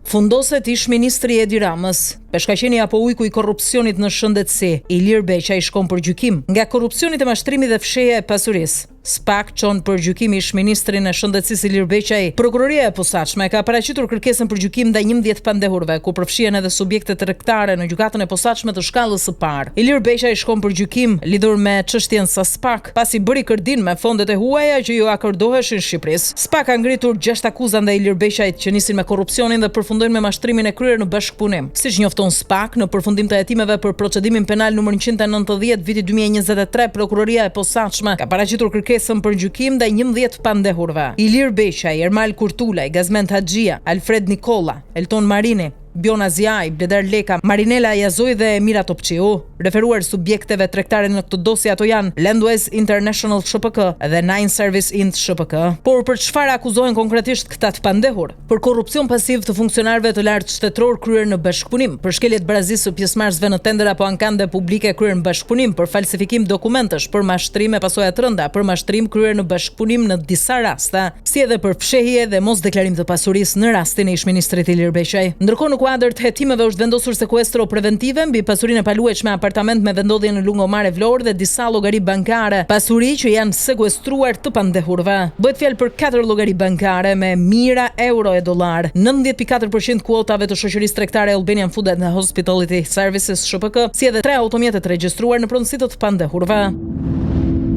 Fundoset ish ministri Edi Ramës. Peshkaqeni apo ujku i korrupsionit në shëndetësi, Ilir Beqaj shkon për gjykim nga korrupsioni të mashtrimit dhe fshehja e pasurisë. SPAK çon për gjykim ish ministrin e shëndetësisë Ilir Beqaj. Prokuroria e posaçme ka paraqitur kërkesën për gjykim ndaj 11 pandehurve, ku përfshihen edhe subjekte tregtare në gjykatën e posaçme të shkallës së parë. Ilir Beqaj shkon për gjykim lidhur me çështjen sa SPAK, pasi bëri kërdin me fondet e huaja që ju akordoheshin Shqipërisë. SPAK ka ngritur 6 akuza ndaj Ilir Beqajit që nisin me korrupsionin dhe përfundojnë me mashtrimin e kryer në bashkëpunim. Siç njofton SPAK, në përfundim të hetimeve për procedimin penal numër 190 viti 2023, prokuroria e posaçme ka paraqitur kërkesën për gjykim ndaj 11 pandehurve. Ilir Beqaj, Ermal Kurtulaj, Gazment Haxhia, Alfred Nikola, Elton Marini, Bjona Ziaj, Bledar Leka, Marinela Jazoj dhe Emira Topçiu. Referuar subjekteve tregtare në këtë dosje ato janë Landwest International SHPK dhe Nine Service Int SHPK. Por për çfarë akuzohen konkretisht këta të pandehur? Për korrupsion pasiv të funksionarëve të lartë shtetëror kryer në bashkëpunim, për shkelje të barazisë së pjesëmarrësve në tender apo ankande publike kryer në bashkëpunim, për falsifikim dokumentesh, për mashtrim me pasoja të rënda, për mashtrim kryer në bashkëpunim në disa raste, si edhe për fshehje dhe mosdeklarim të pasurisë në rastin e ish-ministrit Ilir Beqaj. Ndërkohë në kuadër të hetimeve është vendosur sekuestro preventive mbi pasurinë e paluajtshme apartament me vendodhje në Lungomar e Vlorë dhe disa llogari bankare, pasuri që janë sekuestruar të pandehurve. Bëhet fjalë për 4 llogari bankare me mijëra euro e dollar. 90.4% kuotave të shoqërisë tregtare Albanian Food and Hospitality Services SHPK, si edhe 3 automjete të regjistruar në pronësi të pandehurve.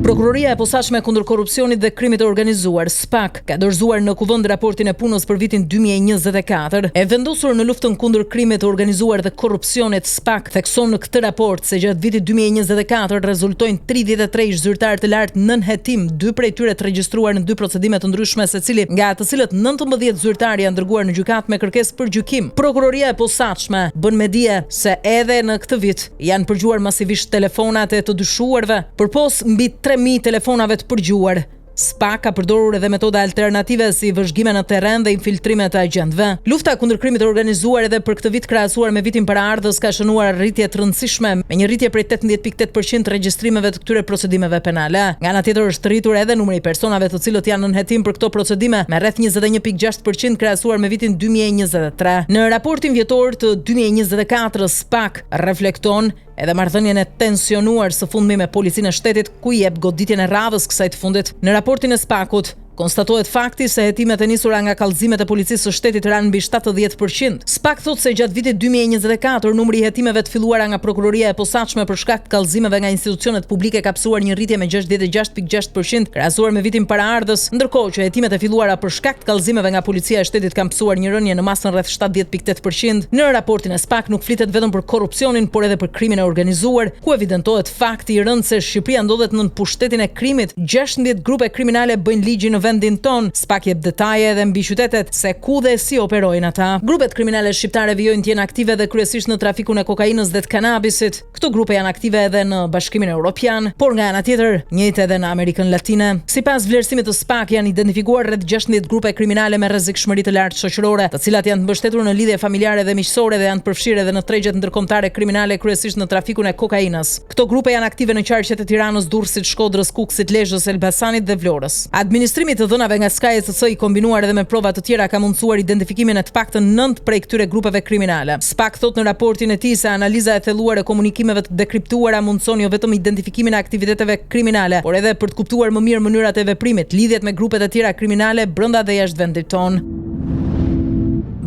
Prokuroria e posaçme kundër korrupsionit dhe krimit të organizuar, SPAK, ka dorëzuar në kuvend raportin e punës për vitin 2024. E vendosur në luftën kundër krimit të organizuar dhe korrupsionit, SPAK thekson në këtë raport se gjatë vitit 2024 rezultojnë 33 ish zyrtar të lartë nën hetim, 2 prej tyre të regjistruar në 2 procedime të ndryshme, secili nga të cilët 19 zyrtar janë dërguar në gjykatë me kërkesë për gjykim. Prokuroria e posaçme bën me dije se edhe në këtë vit janë përgjuar masivisht telefonat e të dyshuarve, përpos mbi 3.000 telefonave të përgjuar. SPAK ka përdorur edhe metoda alternative si vëzhgime në terren dhe infiltrime të agjentëve. Lufta kundër krimit të organizuar edhe për këtë vit krahasuar me vitin paraardhës ka shënuar rritje të rëndësishme, me një rritje prej 18.8% të regjistrimeve të këtyre procedimeve penale. Nga ana tjetër është rritur edhe numri i personave të cilët janë nën hetim për këto procedime me rreth 21.6% krahasuar me vitin 2023. Në raportin vjetor të 2024, SPAK reflekton edhe marrëdhënien e tensionuar së fundmi me policinë e shtetit, ku i jep goditjen e radhës kësaj të fundit. Në raportin e SPAK-ut konstatohet fakti se hetimet e nisura nga kallëzimet e policisë së shtetit ranë mbi 70%. SPAK thotë se gjatë vitit 2024 numri i hetimeve të filluara nga prokuroria e posaçme për shkak të kallëzimeve nga institucionet publike ka psuar një rritje me 66.6% krahasuar me vitin paraardhës, ndërkohë që hetimet e filluara për shkak të kallëzimeve nga policia e shtetit kanë psuar një rënje në masën rreth 70.8%. Në raportin e SPAK nuk flitet vetëm për korrupsionin, por edhe për krimin e organizuar, ku evidentohet fakti i rëndë se Shqipëria ndodhet nën pushtetin e krimit. 16 grupe kriminale bëjnë ligjin në vendin ton. SPAK jep detaje edhe mbi qytetet se ku dhe si operojnë ata. Grupet kriminale shqiptare vijojnë të jenë aktive edhe kryesisht në trafikun e kokainës dhe të kanabisit. Këto grupe janë aktive edhe në Bashkimin Evropian, por nga ana tjetër njëjtë edhe në Amerikën Latine. Sipas vlerësimit të SPAK janë identifikuar rreth 16 grupe kriminale me rrezikshmëri të lartë shoqërore, të cilat janë të mbështetur në lidhje familjare dhe miqësore dhe janë të përfshirë edhe në tregjet ndërkombëtare kriminale kryesisht në trafikun e kokainës. Këto grupe janë aktive në qarqet e Tiranës, Durrësit, Shkodrës, Kukësit, Lezhës, Elbasanit dhe Vlorës. Administrimi të dhënave nga SKSC i kombinuar edhe me prova të tjera ka mundësuar identifikimin e të paktën 9 prej këtyre grupeve kriminale. SPAK thot në raportin e tij se analiza e thelluar e komunikimeve të dekriptuara mundson jo vetëm identifikimin e aktiviteteve kriminale, por edhe për të kuptuar më mirë mënyrat e veprimit, lidhjet me grupet e tjera kriminale brenda dhe jashtë vendit ton.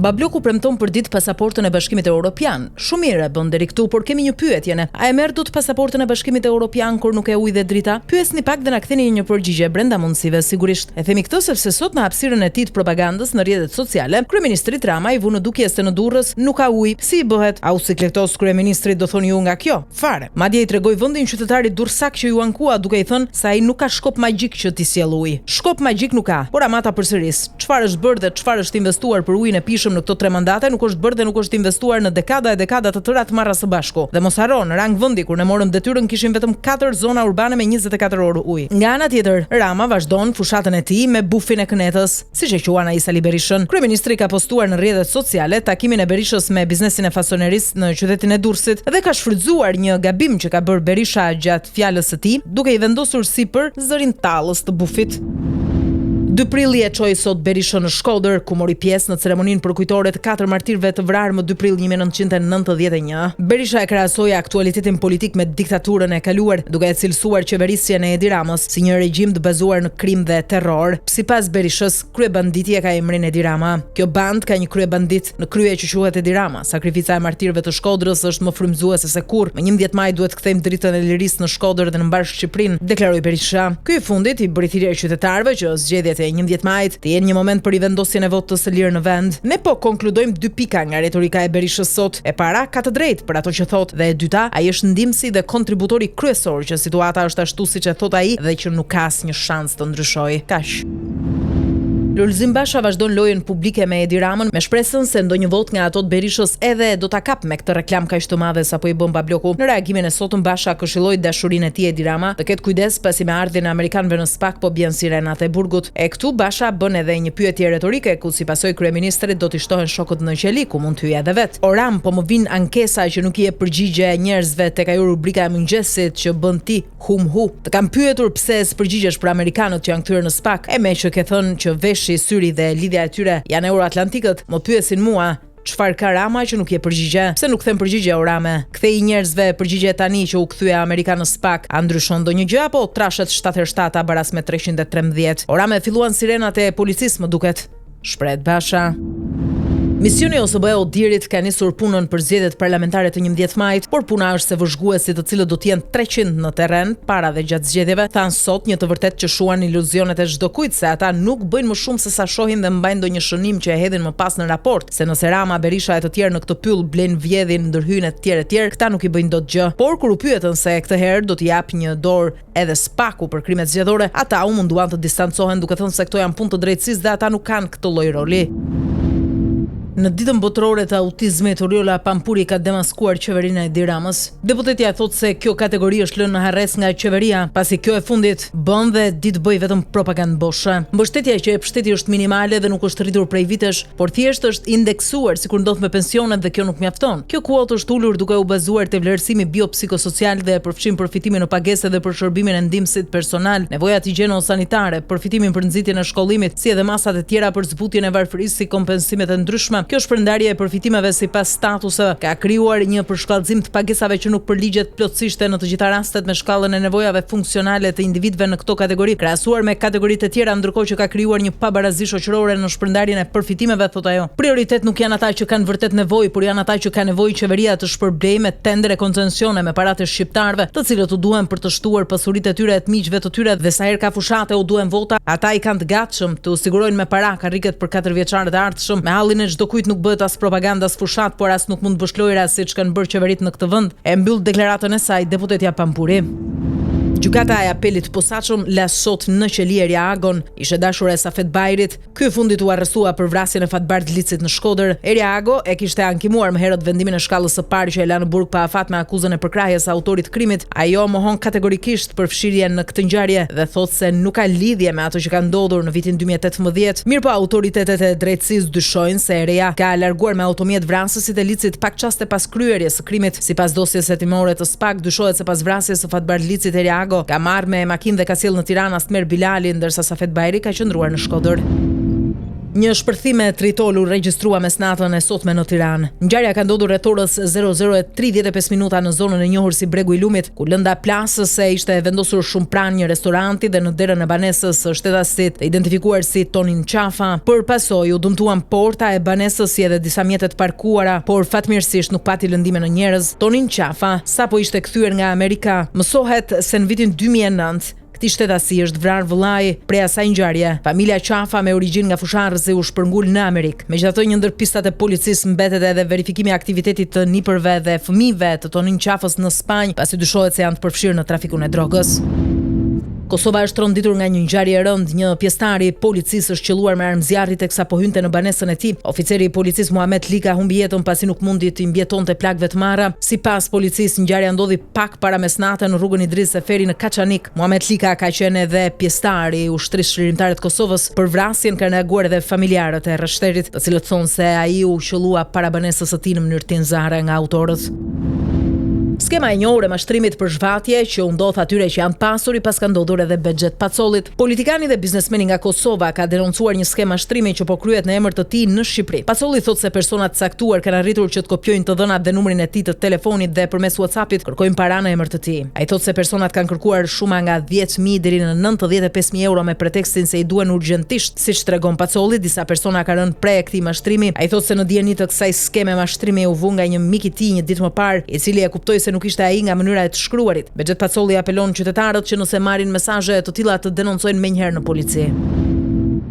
Babloku premton për ditë pasaportën e Bashkimit Evropian. Shumë mirë bën deri këtu, por kemi një pyetje ne. A e merr dot pasaportën e Bashkimit Evropian kur nuk e ujë dhe drita? Pyesni pak dhe na ktheni një përgjigje brenda mundësive sigurisht. E themi këtë sepse sot në hapësirën e tij të propagandës në rrjetet sociale, kryeministri Rama i vu në dukjes se në Durrës nuk ka ujë. Si i bëhet? Au sikletos kryeministrit, do thoni ju nga kjo? Fare. Madje i tregoi vendin qytetarit durrsak që ju ankua duke i thënë se ai nuk ka shkop magjik që t'i sjell ujë. Shkop magjik nuk ka. Por Amata përsëris. Çfarë është bërë dhe çfarë është investuar për ujin e pishëm në këto 3 mandate nuk është bërë dhe nuk është investuar në dekada e dekada të tëra të marra së bashku. Dhe mos harro, në rang vendi kur ne morëm detyrën kishim vetëm 4 zona urbane me 24 orë ujë. Nga ana tjetër, Rama vazhdon fushatën e tij me bufin e kënetës, siç e quan ai Sali Berishën. Kryeministri ka postuar në rrjetet sociale takimin e Berishës me biznesin e fasonerisë në qytetin e Durrësit dhe ka shfrytzuar një gabim që ka bërë Berisha gjatë fjalës së tij, duke i vendosur sipër zërin tallës të bufit. 2 prilli e çoi sot Berisha në Shkodër, ku mori pjesë në ceremoninë përkujtore të 4 martirëve të vrarë më 2 prill 1991. Berisha e krahasoi aktualitetin politik me diktaturën e kaluar, duke e cilësuar qeverisjen e Edi Ramës si një regjim të bazuar në krim dhe terror. Sipas Berishës, kryebanditi e ka emrin Edi Rama. Kjo band ka një kryebandit në krye që quhet Edi Rama. Sakrifica e martirëve të Shkodrës është më frymëzuese se kurrë. Më 11 maj duhet kthejmë dritën e lirisë në Shkodër dhe në mbar Shqipërinë, deklaroi Berisha. Ky i fundit i bëri thirrje qytetarëve që zgjedhjet e 11 majit të jenë një moment për rivendosjen e votës së lirë në vend. Ne po konkludojmë 2 pika nga retorika e Berishës sot. E para ka të drejtë për ato që thotë dhe e dyta, ai është ndihmësi dhe kontributori kryesor që situata është ashtu siç e thot ai dhe që nuk ka asnjë shans të ndryshojë. Kaq. Lulzim Basha vazhdon lojën publike me Edi Ramën me shpresën se ndonjë vot nga ato të Berishës edhe do ta kap me këtë reklam kaq të madhe sapo i bën Babloku. Në reagimin e sotëm Basha këshilloi dashurinë e tij Edi Rama të ketë kujdes pasi me ardhjen e amerikanëve në SPAK po bjen sirenat e burgut. E këtu Basha bën edhe një pyetje retorike ku sipasoj kryeministrit do t'i shtohen shokët në qeli ku mund të hyjë edhe vet. Oram po më vin ankesa që nuk i jep përgjigje njerëzve tek ajo rubrika e mëngjesit që bën ti hu. Të kam pyetur pse s'përgjigjesh për amerikanët që janë kthyer në SPAK, e me që ke thënë që syri dhe lidhja e tyre janë euroatlantikët, më pyesin mua çfarë ka Rama që nuk je përgjigje? Pse nuk them përgjigje Orame? Kthej njerëzve përgjigje tani që u kthye Amerika në SPAK, a ndryshon ndonjë gjë apo trashet 77 baras me 313? Orame filluan sirenat e policisë më duket. Shpreh Basha. Misioni OSBE Odirit ka nisur punën për zgjedhjet parlamentare të 11 majit, por puna është se vëzhguesit të cilët do të jenë 300 në terren para dhe gjatë zgjedhjeve thanë sot një të vërtet që shuan iluzionet e çdo kujt se ata nuk bëjnë më shumë se sa shohin dhe mbajnë ndonjë shënim që e hedhin më pas në raport, se nëse Rama, Berisha e të tjerë në këtë pyll blen vjedhin, ndërhyjnë e të tjerë, këta nuk i bëjnë dot gjë. Por kur u pyetën se këtë herë do t'i jap një dorë edhe SPAK-u për krimet zgjedhore, ata u munduan të distancohen duke thënë se këto janë punë të drejtësisë dhe ata nuk kanë këtë lloj roli. Në ditën botërore të autizmit, Oriola Pampuri ka demaskuar qeverinë e Edi Ramës. Deputetja thotë se kjo kategori është lënë në harres nga qeveria, pasi kjo e fundit bën dhe ditë bëj vetëm propagandë boshe. Mbështetja që e shteti është minimale dhe nuk është rritur prej vitesh, por thjesht është indeksuar sikur ndodh me pensionet dhe kjo nuk mjafton. Kjo kuotë është ulur duke u bazuar te vlerësimi biopsikosocial dhe përfshin përfitimin në pagesë dhe për shërbimin e ndihmësit personal, nevojat higjieno-sanitare, përfitimin për nxitjen e shkollimit, si edhe masat e tjera për zbutjen e varfërisë si kompensimet e ndryshme. Kjo shpërndarje e përfitimeve sipas statuseve ka krijuar një përshkallëzim të pagesave që nuk përligjet plotësisht në të gjitha rastet me shkallën e nevojave funksionale të individëve në këto kategori, krahasuar me kategoritë e tjera, ndërkohë që ka krijuar një pabarazi shoqërore në shpërndarjen e përfitimeve, thot ajo. Prioritet nuk janë ata që kanë vërtet nevojë, por janë ata që ka nevojë qeveria të shpërblejë me tendre koncencione me paratë e shqiptarëve, të cilët u duhen për të shtuar pasuritë e tyre të miqve të tyre dhe sa herë ka fushate u duhen vota, ata i kanë të gatshëm të u sigurojnë me para karriket për 4 vjeçarët e ardhshëm, me hallin e çdo kujt nuk bëhet as propaganda as fushat, por as nuk mund të vëshlojra siç kanë bërë qeveritë në këtë vend. E mbyll deklaratën e saj deputetja Pampuri. Gjykata e apelit posaçëm la sot në qeli Eria Agon, ishte dashur e Safet Bajrit. Ky fundit u arrestua për vrasjen e Fatbart Licit në Shkodër. Eria Ago e kishte ankimuar më herët vendimin e shkallës së parë që e la në burg pa afat me akuzën e përkrahjes së autorit të krimit. Ajo mohon kategorikisht përfshirjen në këtë ngjarje dhe thotë se nuk ka lidhje me ato që ka ndodhur në vitin 2018. Mirpo autoritetet e drejtësisë dyshojnë se Eria ka larguar me automjet vrasësit e Licit pak çaste pas kryerjes së krimit. Sipas dosjes hetimore të SPAK, dyshohet se pas vrasjes së Fatbart Licit Eria Ago ka marrë me makinë dhe ka sjellë në Tiranë Asmer Bilali, ndërsa Safet Bajri ka qëndruar në Shkodër. Një shpërthim e tritol u regjistrua mesnatën e sotme në Tiranë. Ngjarja ka ndodhur rreth orës 00:35 minuta në zonën e njohur si Bregu i Lumit, ku lënda plasës se ishte vendosur shumë pranë një restoranti dhe në derën e banesës së shtetasit, identifikuar si Tonin Qafa. Për pasojë u dëmtuan porta e banesës si edhe disa mjete të parkuara, por fatmirësisht nuk pati lëndime në njerëz. Tonin Qafa, sapo ishte kthyer nga Amerika, mësohet se në vitin 2009 këtij shtetasi është vrarë vëllai. Prej asaj ngjarje, familja Qafa me origjinë nga fusharrësi u shpërngul në Amerikë. Megjithatë, një ndër pistat e policisë mbetet edhe verifikimi i aktivitetit të nipërve dhe fëmijëve të Tonin Qafës në Spanjë, pasi dyshohet se janë të përfshirë në trafikun e drogës. Kosova është tronditur nga një ngjarje e rëndë. Një pjesëtar i policisë është qelluar me armëzjarri teksa po hynte në banesën e tij. Oficeri i policisë Muhamet Lika humbi jetën pasi nuk mundi të mbijetonte plagëve të marra. Sipas policisë, ngjarja ndodhi pak para mesnatë në rrugën Idris Seferi në Kaçanik. Muhamet Lika ka qenë edhe pjesëtar i ushtrisë shërimtare të Kosovës. Për vrasjen kanë reaguar edhe familjarët e rreshterit, të cilët thonë se ai u qellua para banesës së tij në mënyrë tinzare nga autorët. Skema e njohur e mashtrimit për zhvatje që u ndodh atyre që janë pasur i pas ka ndodhur edhe Bexhet Pacollit. Politikani dhe biznesmeni nga Kosova ka denoncuar një skemë mashtrimi që po kryhet në emër të tij në Shqipëri. Pacolli thotë se personat caktuar kanë arritur që të kopjojnë të dhënat dhe numrin e tij të telefonit dhe përmes WhatsAppit kërkojnë para në emër të tij. Ai thotë se personat kanë kërkuar shuma nga 10.000 deri në 95.000 euro me pretekstin se i duhen urgjentisht. Siç tregon Pacolli, disa persona kanë rënë pre këtij mashtrimi. Ai thotë se në dieni të kësaj skeme mashtrimi u vu nga një mik i tij një ditë më parë, i cili e kuptoi se nuk ishte ai nga mënyra e të shkruarit. Bexhet Pacolli apelon qytetarët që nëse marrin mesazhe të tilla të denoncojnë menjëherë në polici.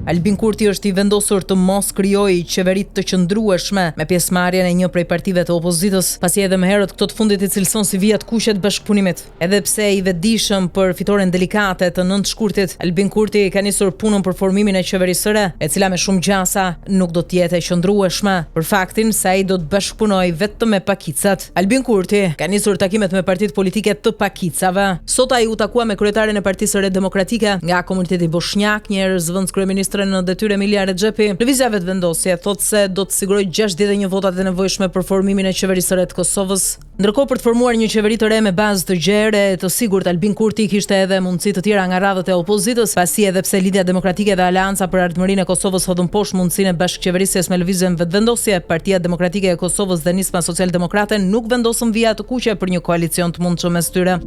Albin Kurti është i vendosur të mos krijojë qeveri të qëndrueshme me pjesëmarrjen e një prej partive të opozitës, pasi edhe më herët këto të fundit i cilëson si vijat kuqe të bashkëpunimit. Edhe pse i vetëdijshëm për fitoren delikate të 9 shkurtit, Albin Kurti ka nisur punën për formimin e qeverisë së re, e cila me shumë gjasa nuk do të jetë e qëndrueshme, për faktin se ai do të bashkëpunojë vetëm me pakicat. Albin Kurti ka nisur takimet me partitë politike të pakicave. Sot ai u takua me kryetaren e Partisë së Re Demokratike nga komuniteti bosnjak, njerëz zëvendëskryeministri në detyrë Emilia Rexhepi. Lëvizja vetëvendosje thotë se do të sigurojë 61 votat e nevojshme për formimin e qeverisë së re të Kosovës. Ndërkohë, për të formuar një qeveri të re me bazë të gjerë e të sigurt, Albin Kurti kishte edhe mundësi të tjera nga radhët e opozitës, pasi edhe pse Lidhja Demokratike dhe Aleanca për Ardhmërinë e Kosovës hodhën poshtë mundësinë e bashkëqeverisjes me lëvizjen vetëvendosje, Partia Demokratike e Kosovës dhe Nisma Socialdemokrate nuk vendosën vija të kuqe për një koalicion të mundshëm mes tyre.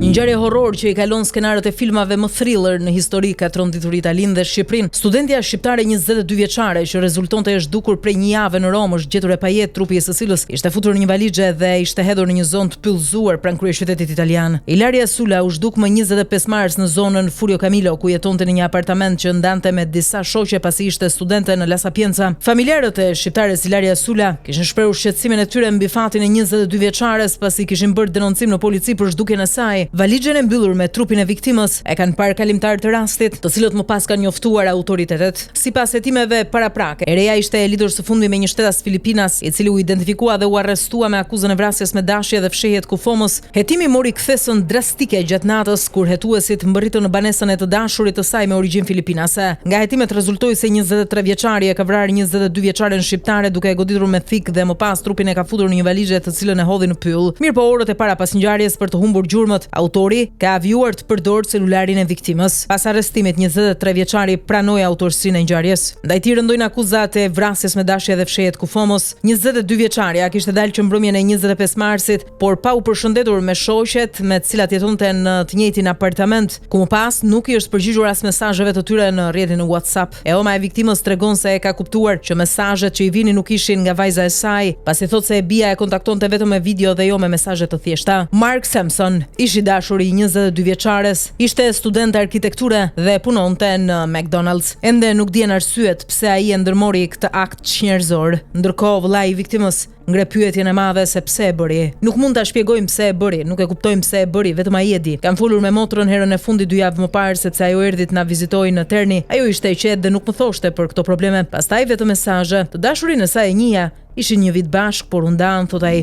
Një ngjarje horror që i kalon skenarët e filmave më thriller në histori ka tronditur Italinë dhe Shqipërinë. Studentja shqiptare 22 vjeçare që rezultonte e zhdukur prej një jave në Rom është gjetur e pajet, trupi i së cilës ishte futur në një valixhe dhe ishte hedhur në një zonë të pyllëzuar pranë kryeqytetit italian. Ilaria Sula u zhduk më 25 mars në zonën Furio Camillo, ku jetonte në një apartament që ndante me disa shoqe pasi ishte studente në La Sapienza. Familjarët e shqiptares Ilaria Sula kishin shprehur shqetësimin e tyre mbi fatin e 22 vjeçares pasi kishin bërë denoncim në polici për zhdukjen e saj. Valixhen e mbyllur me trupin e viktimës e kanë parë kalimtar të rastit, të cilët më pas kanë njoftuar autoritetet. Sipas hetimeve paraprake, e reja ishte e lidhur së fundmi me një shtetas Filipinas, i cili u identifikua dhe u arrestua me akuzën e vrasjes me dashje dhe fshehje të kufomës. Hetimi mori kthesën drastike gjatë natës kur hetuesit mbërritën në banesën e të dashurit të saj me origjinë filipinase. Nga hetimet rezultoi se 23 vjeçari e ka vrarë 22 vjeçaren shqiptare duke e goditur me thik dhe më pas trupin e ka futur në një valixhe të cilën e hodhi në pyll. Mirë po orët e para pas ngjarjes për të humbur gjurmët, autori ka avijuar të përdorë celularin e viktimës. Pas arrestimit, 23 vjeçari pranoi autorsinë e ngjarjes. Ndaj tij rëndojnë akuzat e vrasjes me dashje dhe fshehje të kufomës. 22 vjeçaria kishte dalë që mbrëmjen e 25 marsit, por pa u përshëndetur me shoqet me të cilat jetonte në të njëjtin apartament, ku më pas nuk i është përgjigjur as mesazheve të tyre në rrjetin e WhatsApp. Ema e viktimës tregon se e ka kuptuar që mesazhet që i vinin nuk ishin nga vajza e saj, pasi thotë se e bija e kontaktonte vetëm me video dhe jo me mesazhe të thjeshta. Mark Sampson, ish i dashur i 22 vjeçares, ishte student arkitekture dhe punonte në McDonald's. Ende nuk dihen arsyet pse ai e ndërmori këtë akt njerëzor. Ndërkohë, vëllai i viktimës ngre pyetjen e madhe se pse e bëri. Nuk mund ta shpjegojmë pse e bëri, nuk e kuptojmë pse e bëri, vetëm ai e di. Kam folur me motrën herën e fundit 2 javë më parë sepse ajo erdhi të na vizitoi në Terni. Ajo ishte e qetë dhe nuk më thoshte për këto probleme. Pastaj vetëm mesazhe. Të dashurinë e saj e njihja, ishin një vit bashk, por u ndan, thot ai.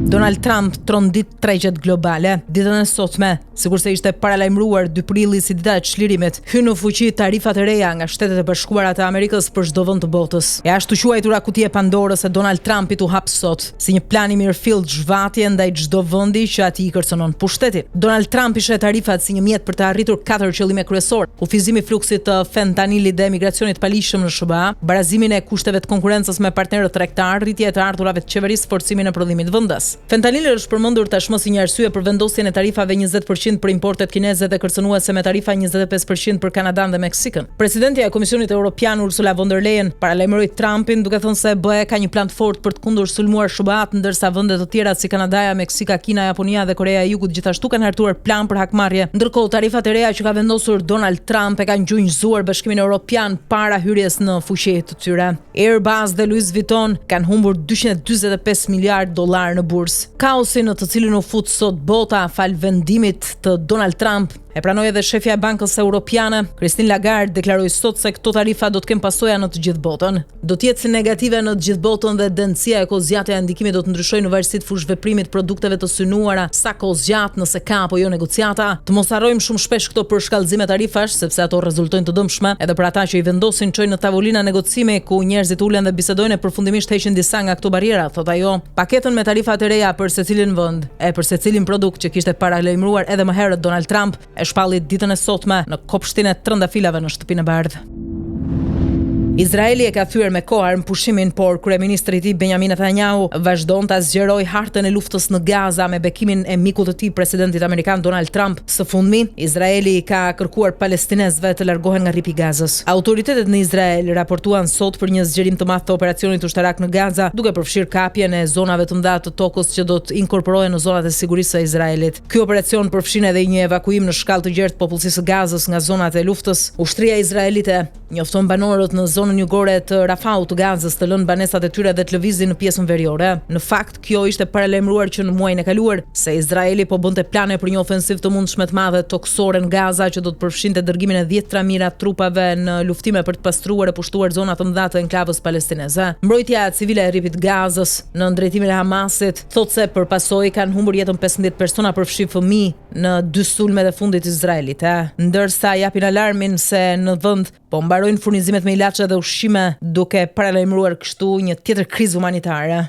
Donald Trump trondit tregjet globale. Ditën e sotme, sigurisht ishte paralajmëruar 2 prilli si dita e çlirimit, hyn në fuqi tarifat e reja nga Shtetet e Bashkuara të Amerikës për çdo vend të botës. E ashtu quajtura kuti e Pandorës e Donald Trumpit u hap sot, si një plan i mirëfillt zhvatje ndaj çdo vendi që atij i kërcënon pushtetin. Donald Trump i sheh tarifat si një mjet për të arritur 4 qëllime kryesor: kufizimi i fluksit të fentanilit dhe emigracionit të palishëm në SBA, barazimin e kushteve të konkurrencës me partnerët tregtar, rritje të ardhurave të qeverisë, forcimin e prodhimit vendas. Fentanili është përmendur tashmë si një arsye për vendosjen e tarifave 20% për importet kineze dhe kërcënuese me tarifa 25% për Kanadan dhe Meksikën. Presidentja e Komisionit Evropian Ursula von der Leyen paralajmëroi Trumpin duke thënë se BE ka një plan të fortë për të kundërsulmuar SBA-t, ndërsa vende të tjera si Kanadaja, Meksika, Kina, Japonia dhe Korea e Jugut gjithashtu kanë hartuar plan për hakmarrje. Ndërkohë, tarifat e reja që ka vendosur Donald Trump e kanë gjunjëzuar Bashkimin Evropian para hyrjes në fuqi të tyre. Airbus dhe Louis Vuitton kanë humbur $245 miliard në bursë. Kaosi në të cilin u fut sot bota fal vendimit të Donald Trump E pranoi edhe shefja e Bankës Europiane, Christine Lagarde, deklaroi sot se këto tarifa do të kenë pasoja në të gjithë botën. Do të jetë negative në të gjithë botën dhe dënësia e kozgjatja e ndikimit do të ndryshojë në varësi të fushë veprimit produkteve të synuara, sa kozgjat, nëse ka apo jo negociata. Të mos harrojmë shumë shpesh këto përshkallëzime tarifash, sepse ato rezultojnë të dëmshme edhe për ata që i vendosin çojnë në tavolina negocime ku njerëzit ulen dhe bisedojnë e përfundimisht heqin disa nga këto barriera, thot ajo. Paketën me tarifa të reja për secilin vend e për secilin produkt që kishte paralajmëruar edhe më herët Donald Trump e shpalli ditën e sotme në kopshtin e trëndafilave në Shtëpinë e Bardhë. Izraeli e ka thyer me kohë pushimin, por kryeministri i tij Benjamin Netanyahu vazhdon ta zgjerojë hartën e luftës në Gaza me bekimin e mikut të tij, presidentit amerikan Donald Trump. Së fundmi, Izraeli ka kërkuar palestinezëve të largohen nga rripi i Gazës. Autoritetet në Izrael raportuan sot për një zgjerim të madh të operacionit ushtarak në Gaza, duke përfshirë kapjen e zonave të mëdha të tokës që do të inkorporohen në zonat e sigurisë së Izraelit. Ky operacion përfshin edhe një evakuim në shkallë të gjerë të popullsisë së Gazës nga zonat e luftës. Ushtria izraelite njofton banorët në zonën jugore të Rafaut të Gazës të lënë banesat e tyre dhe të lëvizin në pjesën veriore. Në fakt, kjo ishte paralajmëruar që në muajin e kaluar se Izraeli po bënte plane për një ofensivë të mundshme të madhe toksore në Gaza që do të përfshinte dërgimin e 10 mijëra trupave në luftime për të pastruar e pushtuar zona të mëdha të enklavës palestineze. Mbrojtja civile e rripit Gazës në ndrejtimin e Hamasit thotë se për pasojë kanë humbur jetën 15 persona, përfshi fëmijë në 2 sulmet e fundit izraelite, ndërsa japin alarmin se në vend po mbarojnë furnizimet me ilaçe dhe ushqime, duke paralajmëruar kështu një tjetër krizë humanitare.